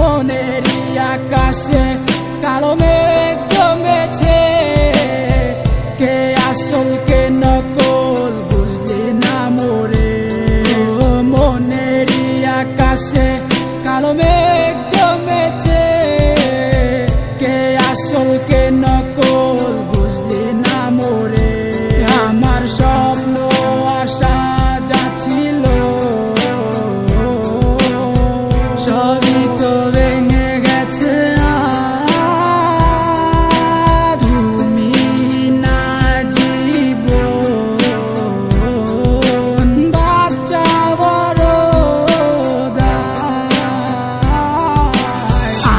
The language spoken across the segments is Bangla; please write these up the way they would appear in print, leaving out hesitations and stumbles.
মনেরই আকাশে কালো মেঘ জমেছে, কে আসল কে নকল বুঝলি না মোরে। মনেরই আকাশে কালো মেঘ জমেছে, কে আসল কে নকল বুঝলি না মোরে। আমার স্বপ্ন আশা যা ছিল সবই তো ভেঙে গেছে। তুমি না জীবন বাচ্চা বড় দায়।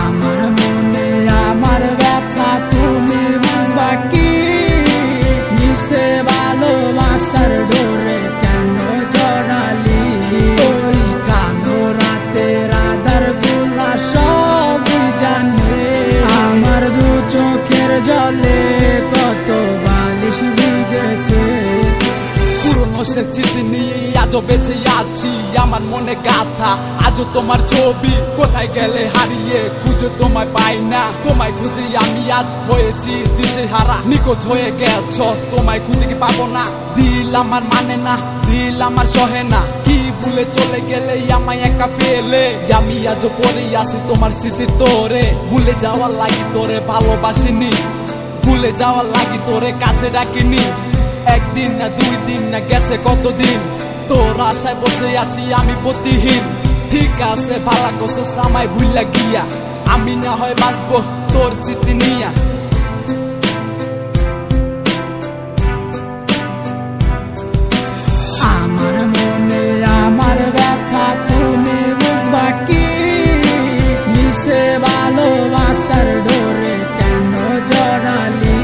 আমার মনে আমার ব্যথা তুমি বুঝবা কি? মিশে ভালোবাসার ডোরে কেন জড়ালি? ওই কালো রাতের আধার গুলা সবই জানে। আমার দু চোখের জলে কত বালিশ ভিজেছে। পুরনো সে স্মৃতি নিয়ে আজও বেঁচে আছি, আমার মনে গাথা আজও তোমার ছবি। কোথায় গেলে হারিয়ে খুঁজে তোমায় পাই না, তোমায় খুঁজে আমি আজ হয়েছি দিশেহারা। নিখোঁজ হয়ে গেছ, তোমায় খুঁজে কি পাবো না? দিল আমার মানে না, দিল আমার সহে না। কি ভুলে চলে গেলে আমায় একা ফেলে, আমি আজও পড়ে আসি তোমার স্মৃতি তোরে। ভুলে যাওয়ার লাগি তোরে ভালোবাসিনি, ভুলে যাওয়ার লাগি তোরে কাছে ডাকিনি। একদিন না দুই দিন না গেছে কতদিন, তোর আশায় বসে আছি আমি প্রতিহীন। ঠিক আছে ভালা করছস আমায় ভুইলা গিয়া, আমি না হয় বাঁচবো তোর স্মৃতি নিয়া। আমার মনে আমার ব্যথা তুমি বুঝবা কি? মিশে ভালোবাসার ডোরে কেন জড়ালি?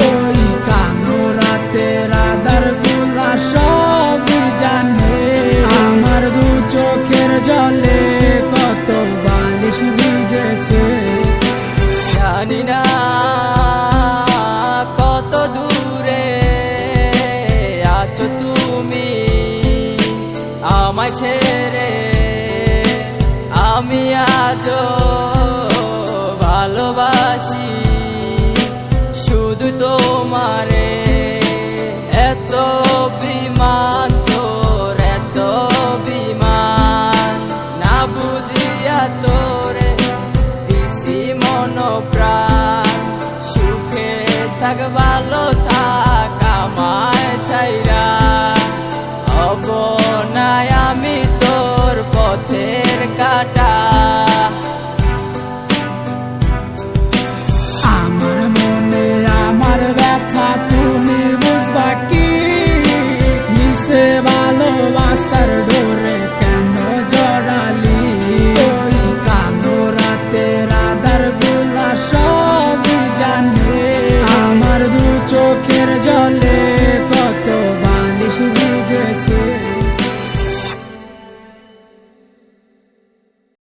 ওই কালো রাতের আধার গুলা সবই জানে। আমার দু চোখের জলে কত বালিশ ভিজেছে। জানি না কত দূরে আছো তুমি আমায় ছেড়ে। আমি আজও ভালোবাসি শুধু তোমারে, এত অভিমান